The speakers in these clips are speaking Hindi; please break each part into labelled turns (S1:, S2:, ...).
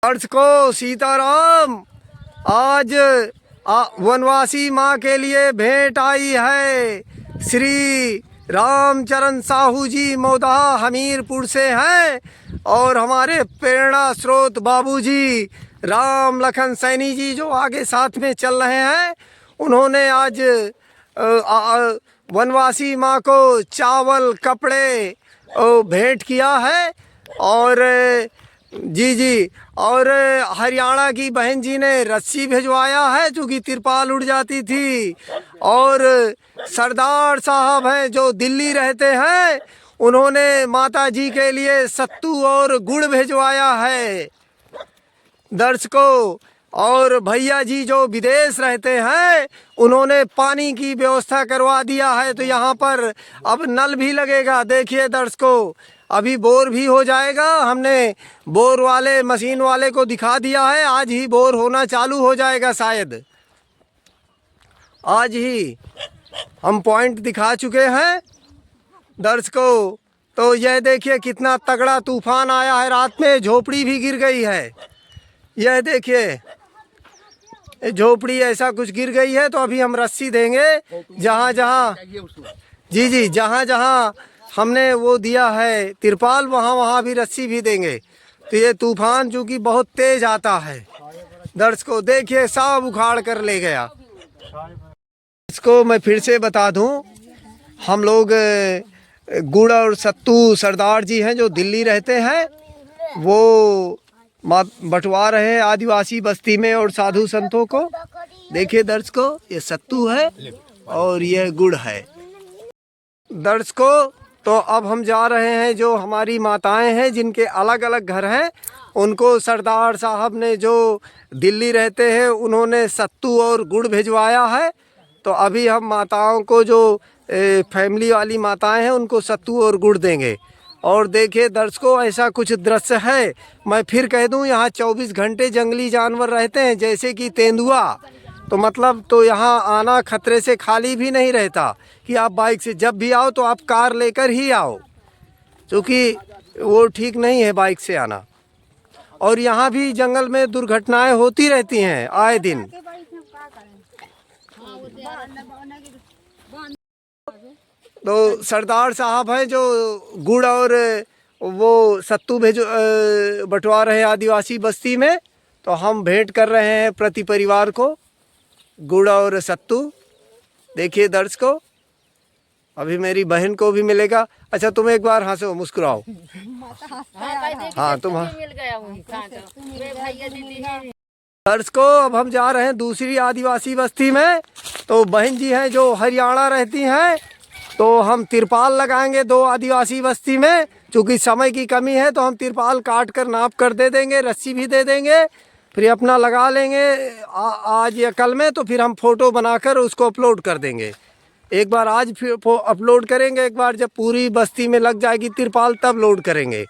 S1: अर्थ को सीताराम आज वनवासी माँ के लिए भेंट आई है। श्री रामचरण साहू जी मौदहा हमीरपुर से हैं और हमारे प्रेरणा स्रोत बाबूजी राम लखन सैनी जी जो आगे साथ में चल रहे हैं, उन्होंने आज वनवासी माँ को चावल कपड़े भेंट किया है। और जी और हरियाणा की बहन जी ने रस्सी भिजवाया है क्योंकि तिरपाल उड़ जाती थी। और सरदार साहब हैं जो दिल्ली रहते हैं, उन्होंने माता जी के लिए सत्तू और गुड़ भिजवाया है दर्शकों। और भैया जी जो विदेश रहते हैं, उन्होंने पानी की व्यवस्था करवा दिया है, तो यहाँ पर अब नल भी लगेगा। देखिए दर्शकों, अभी बोर भी हो जाएगा। हमने बोर वाले मशीन वाले को दिखा दिया है, आज ही बोर होना चालू हो जाएगा। शायद आज ही हम पॉइंट दिखा चुके हैं दर्शकों। तो यह देखिए कितना तगड़ा तूफान आया है, रात में झोपड़ी भी गिर गई है। यह देखिए झोपड़ी ऐसा कुछ गिर गई है, तो अभी हम रस्सी देंगे जहाँ जहाँ हमने वो दिया है तिरपाल, वहाँ भी रस्सी भी देंगे। तो ये तूफान चूँकि बहुत तेज आता है दर्शकों, देखिए सब उखाड़ कर ले गया। इसको मैं फिर से बता दूं, हम लोग गुड़ और सत्तू सरदार जी हैं जो दिल्ली रहते हैं, वो बंटवा रहे हैं आदिवासी बस्ती में और साधु संतों को। देखिए दर्शकों, ये सत्तू है और ये गुड़ है दर्शकों। तो अब हम जा रहे हैं, जो हमारी माताएं हैं जिनके अलग अलग घर हैं, उनको सरदार साहब ने जो दिल्ली रहते हैं, उन्होंने सत्तू और गुड़ भिजवाया है। तो अभी हम माताओं को, जो फैमिली वाली माताएं हैं, उनको सत्तू और गुड़ देंगे। और देखिए दर्शकों, ऐसा कुछ दृश्य है। मैं फिर कह दूं, यहाँ 24 घंटे जंगली जानवर रहते हैं, जैसे कि तेंदुआ। तो मतलब तो यहाँ आना खतरे से खाली भी नहीं रहता कि आप बाइक से जब भी आओ तो आप कार लेकर ही आओ, क्योंकि वो ठीक नहीं है बाइक से आना। और यहाँ भी जंगल में दुर्घटनाएं होती रहती हैं आए दिन। तो सरदार साहब हैं जो गुड़ और वो सत्तू बंटवा रहे आदिवासी बस्ती में, तो हम भेंट कर रहे हैं प्रति परिवार को गुड़ और सत्तू। देखिए दर्शकों, अभी मेरी बहन को भी मिलेगा। अच्छा तुम एक बार हंसो, मुस्कुराओ। हाँ तुम दर्शकों, अब हम जा रहे हैं दूसरी आदिवासी बस्ती में। तो बहन जी हैं जो हरियाणा रहती हैं, तो हम तिरपाल लगाएंगे 2 आदिवासी बस्ती में। चूँकि समय की कमी है तो हम तिरपाल काट कर नाप कर दे देंगे, रस्सी भी दे देंगे, फिर अपना लगा लेंगे आज या कल में। तो फिर हम फ़ोटो बनाकर उसको अपलोड कर देंगे। एक बार आज फिर अपलोड करेंगे, एक बार जब पूरी बस्ती में लग जाएगी तिरपाल तब लोड करेंगे।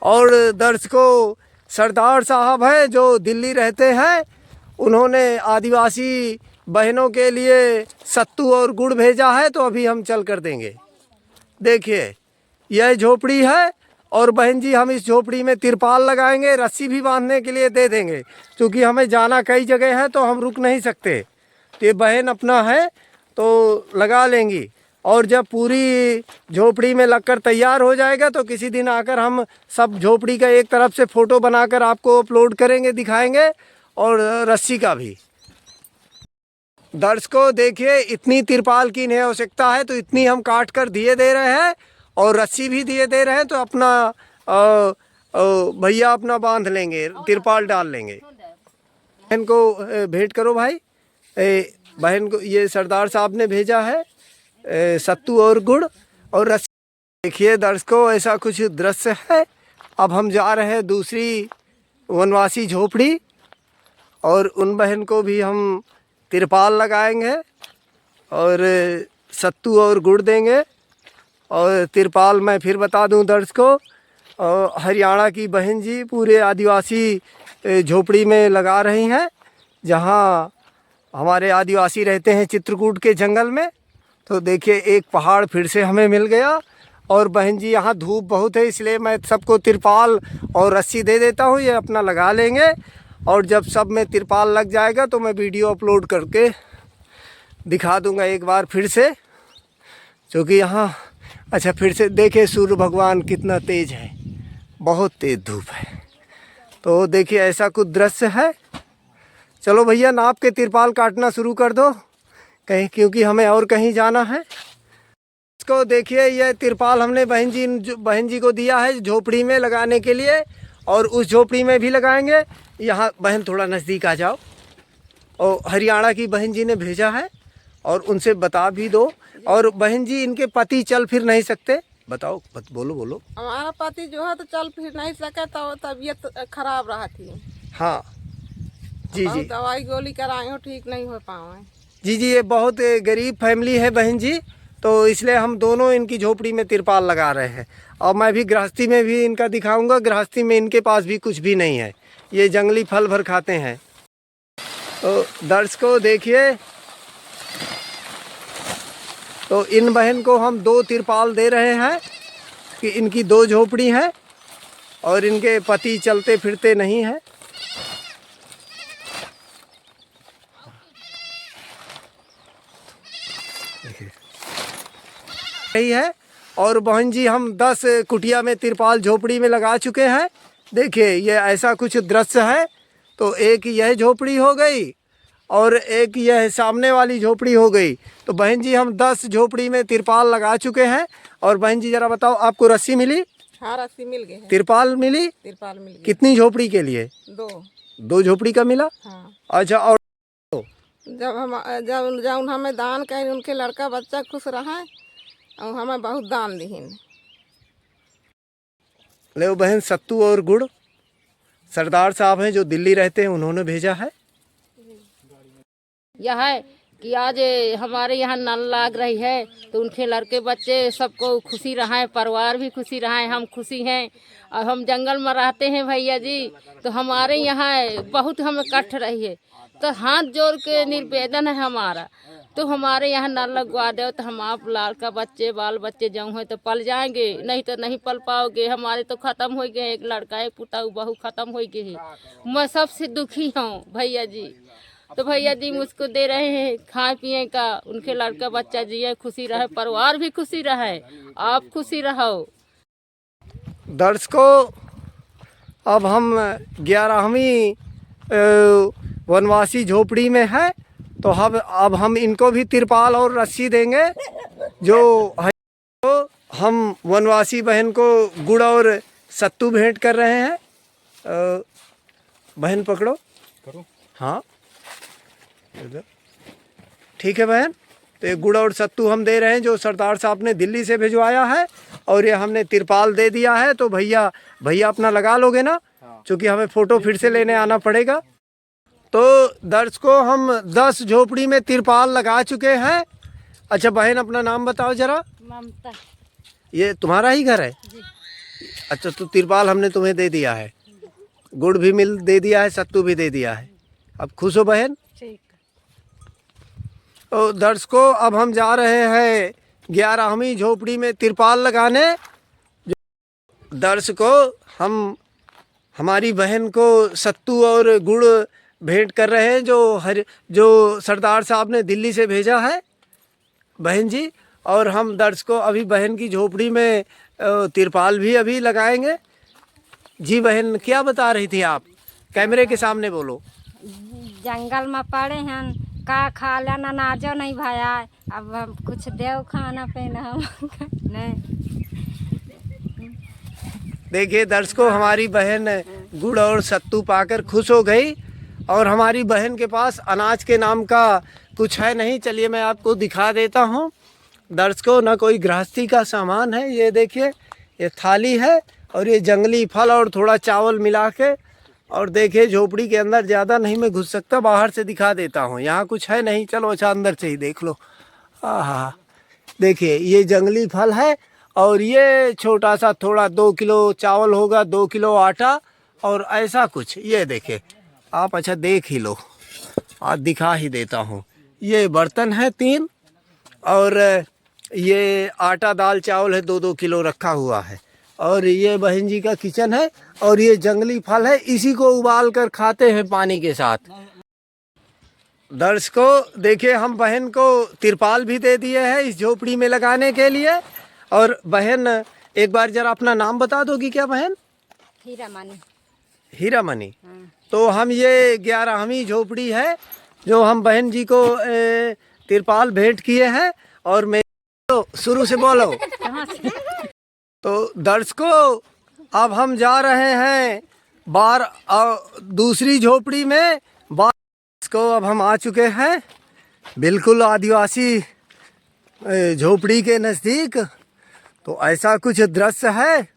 S1: और दर्शकों, सरदार साहब हैं जो दिल्ली रहते हैं, उन्होंने आदिवासी बहनों के लिए सत्तू और गुड़ भेजा है, तो अभी हम चल कर देंगे। देखिए यह झोपड़ी है और बहन जी हम इस झोपड़ी में तिरपाल लगाएंगे, रस्सी भी बांधने के लिए दे देंगे, क्योंकि हमें जाना कई जगह है तो हम रुक नहीं सकते। तो ये बहन अपना है तो लगा लेंगी। और जब पूरी झोपड़ी में लगकर तैयार हो जाएगा तो किसी दिन आकर हम सब झोपड़ी का एक तरफ से फ़ोटो बनाकर आपको अपलोड करेंगे, दिखाएंगे, और रस्सी का भी। दर्शकों देखिए, इतनी तिरपाल की नहीं आवश्यकता है, तो इतनी हम काट कर दिए दे रहे हैं और रस्सी भी दिए दे रहे हैं। तो अपना भैया अपना बांध लेंगे, तिरपाल डाल लेंगे। बहन को भेंट करो भाई। बहन को ये सरदार साहब ने भेजा है सत्तू और गुड़ और रस्सी। देखिए दर्शकों, ऐसा कुछ दृश्य है। अब हम जा रहे हैं दूसरी वनवासी झोपड़ी, और उन बहन को भी हम तिरपाल लगाएंगे और सत्तू और गुड़ देंगे। और तिरपाल मैं फिर बता दूं दर्शकों, हरियाणा की बहन जी पूरे आदिवासी झोपड़ी में लगा रही हैं, जहां हमारे आदिवासी रहते हैं चित्रकूट के जंगल में। तो देखिए एक पहाड़ फिर से हमें मिल गया और बहन जी यहाँ धूप बहुत है, इसलिए मैं सबको तिरपाल और रस्सी दे देता हूँ, ये अपना लगा लेंगे। और जब सब में तिरपाल लग जाएगा तो मैं वीडियो अपलोड करके दिखा दूँगा एक बार फिर से, क्योंकि यहाँ अच्छा फिर से देखिए सूर्य भगवान कितना तेज़ है, बहुत तेज़ धूप है। तो देखिए ऐसा कुछ दृश्य है। चलो भैया नाप के तिरपाल काटना शुरू कर दो कहीं, क्योंकि हमें और कहीं जाना है। इसको देखिए ये तिरपाल हमने बहन जी को दिया है झोपड़ी में लगाने के लिए, और उस झोपड़ी में भी लगाएंगे। यहाँ बहन थोड़ा नज़दीक आ जाओ। और हरियाणा की बहन जी ने भेजा है, और उनसे बता भी दो। और बहन जी इनके पति चल फिर नहीं सकते, बताओ बोलो।
S2: हमारा पति जो है तो चल फिर नहीं सके, तो तबीयत खराब रहा थी।
S1: हाँ जी जी,
S2: दवाई गोली कराए हो, ठीक नहीं हो पाए।
S1: जी जी, ये बहुत गरीब फैमिली है बहन जी, तो इसलिए हम दोनों इनकी झोपड़ी में तिरपाल लगा रहे हैं। और मैं भी गृहस्थी में भी इनका दिखाऊंगा, गृहस्थी में इनके पास भी कुछ भी नहीं है, ये जंगली फल भर खाते हैं। तो दर्शकों देखिए, तो इन बहन को हम 2 तिरपाल दे रहे हैं कि इनकी 2 झोपड़ी हैं और इनके पति चलते फिरते नहीं हैं। यही है। और बहन जी हम 10 कुटिया में तिरपाल झोपड़ी में लगा चुके हैं। देखिए ये ऐसा कुछ दृश्य है। तो एक यह झोपड़ी हो गई और एक यह सामने वाली झोपड़ी हो गई। तो बहन जी हम 10 झोपड़ी में तिरपाल लगा चुके हैं। और बहन जी जरा बताओ, आपको रस्सी मिली?
S2: हाँ रस्सी मिल गई,
S1: तिरपाल मिली?
S2: तिरपाल मिल गई।
S1: कितनी झोपड़ी के लिए?
S2: 2
S1: झोपड़ी का मिला?
S2: हाँ।
S1: अच्छा, और
S2: जब हमें दान करें, उनके लड़का बच्चा खुश रहा और हमें बहुत दान दीन।
S1: ले बहन सत्तू और गुड़, सरदार साहब हैं जो दिल्ली रहते हैं, उन्होंने भेजा है।
S3: यह है कि आज हमारे यहाँ नल लाग रही है, तो उनके लड़के बच्चे सबको खुशी रहा, परिवार भी खुशी रहा, हम खुशी हैं। और हम जंगल में रहते हैं भैया जी, तो हमारे यहाँ बहुत हमें कष्ट रही है। तो हाथ जोड़ के निवेदन है हमारा, तो हमारे यहाँ नल लगवा दो, तो हम आप लाल का बच्चे बाल बच्चे जाऊँ है तो पल जाएंगे, नहीं तो नहीं पल पाओगे। हमारे तो ख़त्म हो गए, एक लड़का एक पुता बहू ख़त्म हो गए है। मैं सबसे दुखी हूँ भैया जी। तो भैया जी मुझको दे रहे हैं खाए पिए का, उनके लड़का बच्चा जिए खुशी रहे, परिवार भी खुशी रहे, आप खुशी रहो।
S1: दर्शकों अब हम 11वीं वनवासी झोपड़ी में है। तो अब हम इनको भी तिरपाल और रस्सी देंगे। जो तो हम वनवासी बहन को गुड़ और सत्तू भेंट कर रहे हैं। बहन पकड़ो, करो। हाँ ठीक है बहन, तो ये गुड़ और सत्तू हम दे रहे हैं जो सरदार साहब ने दिल्ली से भिजवाया है। और ये हमने तिरपाल दे दिया है। तो भैया अपना लगा लोगे ना, क्योंकि हमें फ़ोटो फिर से लेने आना पड़ेगा। तो दर्शकों हम 10 झोपड़ी में तिरपाल लगा चुके हैं। अच्छा बहन अपना नाम बताओ जरा।
S3: ममता।
S1: ये तुम्हारा ही घर है जी? अच्छा, तो तिरपाल हमने तुम्हें दे दिया है, गुड़ भी दे दिया है, सत्तू भी दे दिया है। अब खुश हो बहन?
S3: ठीक।
S1: तो दर्शकों अब हम जा रहे हैं 11वीं झोपड़ी में तिरपाल लगाने। दर्शकों हम हमारी बहन को सत्तू और गुड़ भेंट कर रहे हैं जो सरदार साहब ने दिल्ली से भेजा है बहन जी। और हम दर्शकों अभी बहन की झोपड़ी में तिरपाल भी अभी लगाएंगे। जी बहन क्या बता रही थी आप? कैमरे के सामने बोलो।
S4: जंगल में पड़े हैं, का खा लेना नाजो नहीं भाया, अब हम कुछ देव खाना पीना हम नहीं।
S1: देखिए दर्शकों हमारी बहन गुड़ और सत्तू पाकर खुश हो गई। और हमारी बहन के पास अनाज के नाम का कुछ है नहीं। चलिए मैं आपको दिखा देता हूँ दर्शकों, ना कोई गृहस्थी का सामान है। ये देखिए ये थाली है और ये जंगली फल और थोड़ा चावल मिला के। और देखिए झोपड़ी के अंदर ज़्यादा नहीं मैं घुस सकता, बाहर से दिखा देता हूँ। यहाँ कुछ है नहीं, चलो अच्छा अंदर से ही देख लो। हाँ देखिए ये जंगली फल है और ये छोटा सा थोड़ा 2 किलो चावल होगा, 2 किलो आटा और ऐसा कुछ। ये देखिए आप, अच्छा देख ही लो, आज दिखा ही देता हूँ। ये बर्तन है 3 और ये आटा दाल चावल है 2-2 किलो रखा हुआ है। और ये बहन जी का किचन है और ये जंगली फल है, इसी को उबाल कर खाते हैं पानी के साथ। दर्शकों देखिए, हम बहन को तिरपाल भी दे दिए हैं इस झोपड़ी में लगाने के लिए। और बहन एक बार जरा अपना नाम बता दोगी क्या बहन?
S4: हीरामणि।
S1: हीरामणि। तो हम ये 11वीं झोपड़ी है जो हम बहन जी को तिरपाल भेंट किए हैं। और मैं तो शुरू से बोलो। तो दर्शकों अब हम जा रहे हैं दूसरी झोपड़ी में। को अब हम आ चुके हैं बिल्कुल आदिवासी झोपड़ी के नज़दीक। तो ऐसा कुछ दृश्य है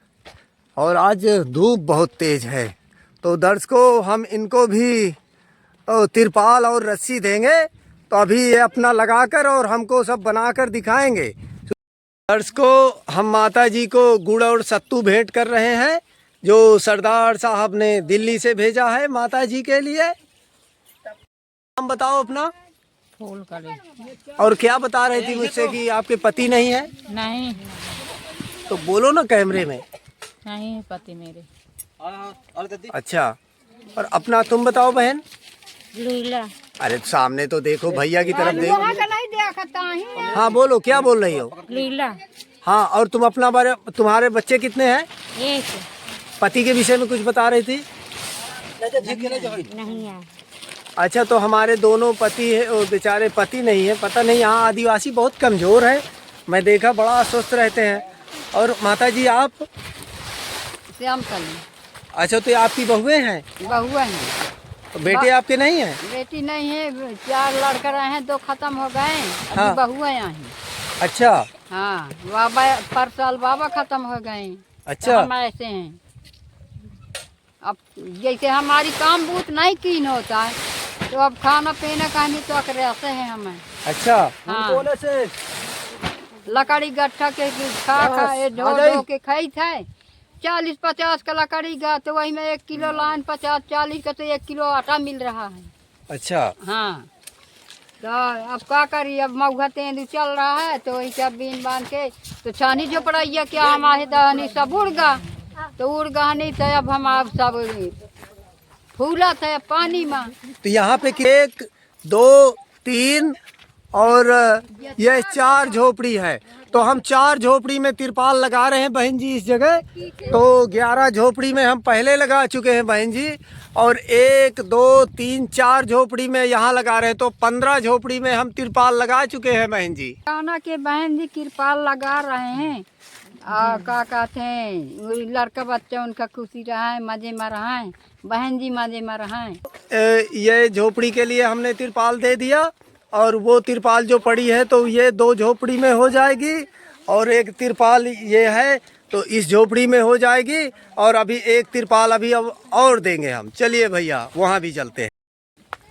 S1: और आज धूप बहुत तेज है। तो दर्शकों हम इनको भी तिरपाल और रस्सी देंगे, तो अभी ये अपना लगाकर और हमको सब बनाकर दिखाएंगे। दर्शकों हम माता जी को गुड़ और सत्तू भेंट कर रहे हैं, जो सरदार साहब ने दिल्ली से भेजा है माता जी के लिए। नाम बताओ अपना।
S3: फूल करे।
S1: और क्या बता रही थी मुझसे कि आपके पति नहीं है?
S3: नहीं,
S1: तो बोलो ना कैमरे में।
S3: नहीं पति मेरे।
S1: अच्छा, और अपना तुम बताओ बहन।
S4: लीला।
S1: अरे सामने तो देखो, भैया की तरफ देखो। हाँ बोलो, क्या बोल रही हो?
S4: लीला।
S1: हाँ, और तुम अपना बारे, तुम्हारे बच्चे कितने हैं?
S4: एक।
S1: पति के विषय में कुछ बता रही थी?
S4: नहीं है।
S1: अच्छा, तो हमारे दोनों पति है, वो बेचारे पति नहीं है। पता नहीं, यहाँ आदिवासी बहुत कमज़ोर है, मैं देखा बड़ा स्वस्थ रहते हैं। और माता जी आप?
S2: श्याम कली।
S1: अच्छा, तो ये आपकी बहुएं हैं?
S2: बहुआ है।
S1: तो बेटे आपके नहीं हैं?
S2: बेटी नहीं है, 4 लड़के रहे हैं, 2 खत्म हो गए, अभी
S1: हाँ।
S2: बहुआ यहाँ है।
S1: अच्छा।
S2: हाँ, बाबा पर साल बाबा खत्म हो गए।
S1: अच्छा।
S2: तो हम ऐसे हैं। अब जैसे हमारी काम बूत नहीं कीन होता है, तो अब खाना पीना कहीं तो ऐसे हैं हमें।
S1: अच्छा।
S2: हाँ। लकड़ी गट्ठा के खा ढो ढो के खाई थे। 40-50 का लकड़ी गा, तो वही में 1 किलो लाइन 50-40 का, तो 1 किलो आटा मिल रहा है।
S1: अच्छा।
S2: हाँ, तो अब क्या करिए, अब मऊगा तेंदू चल रहा है, तो वही सब बीन बांध के तो छानी जो पड़ाइया क्या हमारे दहनी सब उड़ गा, तो उड़ गा नहीं, तो अब हम आप सब फूला थे पानी में।
S1: तो यहाँ पे 1, 2, 3 और ये 4 झोपड़ी है। तो हम 4 झोपड़ी में तिरपाल लगा रहे हैं बहन जी इस जगह। तो 11 झोपड़ी में हम पहले लगा चुके हैं बहन जी, और 1, 2, 3, 4 झोपड़ी में यहाँ लगा रहे हैं। तो 15 झोपड़ी में हम तिरपाल लगा चुके हैं बहन जी।
S2: खाना के बहन जी तिरपाल लगा रहे हैं। क्या कहते हैं, लड़का बच्चा उनका खुशी रहा है, मजे में रहा है, बहन जी मजे में रहा है।
S1: ये झोपड़ी के लिए हमने तिरपाल दे दिया, और वो तिरपाल जो पड़ी है तो ये 2 झोपड़ी में हो जाएगी, और एक तिरपाल ये है तो इस झोपड़ी में हो जाएगी। और अभी एक तिरपाल अभी अब और देंगे हम। चलिए भैया वहाँ भी चलते हैं।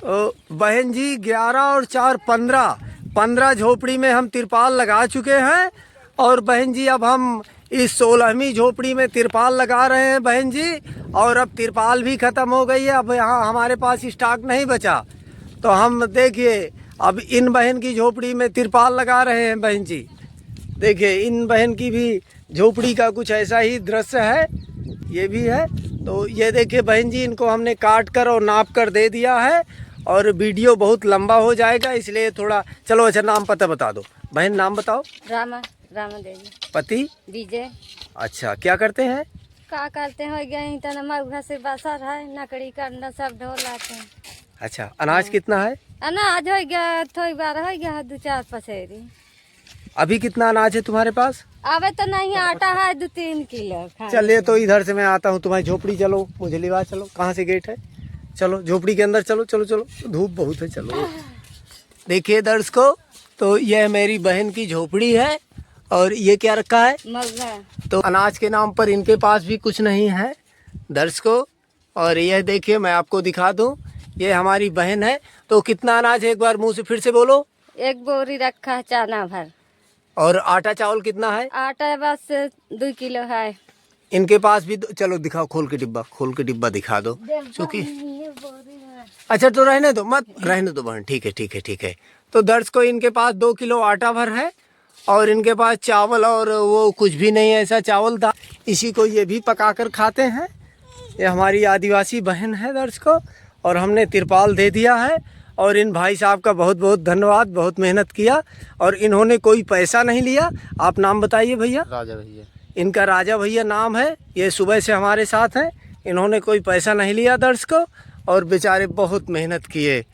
S1: तो बहन जी 11 और 4 15 झोपड़ी में हम तिरपाल लगा चुके हैं। और बहन जी अब हम इस 16वीं झोपड़ी में तिरपाल लगा रहे हैं बहन जी। और अब तिरपाल भी ख़त्म हो गई है, अब यहाँ हमारे पास स्टॉक नहीं बचा। तो हम देखिए अब इन बहन की झोपड़ी में तिरपाल लगा रहे हैं बहन जी। देखिए इन बहन की भी झोपड़ी का कुछ ऐसा ही दृश्य है, ये भी है। तो ये देखिए बहन जी, इनको हमने काट कर और नाप कर दे दिया है, और वीडियो बहुत लंबा हो जाएगा इसलिए थोड़ा, चलो अच्छा नाम पता बता दो बहन। नाम बताओ।
S4: रामा देवी। पति? विजय।
S1: अच्छा, क्या करते हैं?
S4: क्या करते हो गए तना मऊगा से बसर है, लकड़ी का अंडा सब ढो लाते हैं।
S1: अच्छा, अनाज कितना है?
S4: अनाज हो गया, थोड़ी बार हो गया 2-4 पसेरी।
S1: अभी कितना अनाज है तुम्हारे पास?
S4: अबे तो नहीं, आटा है 2-3 किलो।
S1: चलिए तो इधर से मैं आता हूँ तुम्हारी झोपड़ी, चलो मुझे लिवा चलो। कहाँ से गेट है? चलो झोपड़ी के अंदर चलो चलो चलो, धूप बहुत है, चलो। देखिए दर्शकों, तो यह मेरी बहन की झोपड़ी है, और ये क्या रखा है?
S4: मऊगा।
S1: तो अनाज के नाम पर इनके पास भी कुछ नहीं है दर्शकों। और यह देखिए मैं आपको दिखा दूं, ये हमारी बहन है। तो कितना अनाज है, एक बार मुंह से फिर से बोलो।
S4: 1 बोरी रखा है चाना भर।
S1: और आटा चावल कितना है?
S4: आटा बस 2 किलो है।
S1: इनके पास भी चलो दिखाओ, खोल के डिब्बा दिखा दो, क्योंकि अच्छा तो रहने दो, मत रहने दो बहन, ठीक है ठीक है ठीक है। तो दर्शकों इनके पास 2 किलो आटा भर है, और इनके पास चावल और वो कुछ भी नहीं है, ऐसा चावल था, इसी को ये भी पका कर खाते हैं। ये हमारी आदिवासी बहन है दर्शकों, और हमने तिरपाल दे दिया है। और इन भाई साहब का बहुत बहुत धन्यवाद, बहुत मेहनत किया और इन्होंने कोई पैसा नहीं लिया। आप नाम बताइए भैया।
S5: राजा भैया।
S1: इनका राजा भैया नाम है। ये सुबह से हमारे साथ हैं, इन्होंने कोई पैसा नहीं लिया दर्शकों, और बेचारे बहुत मेहनत किए।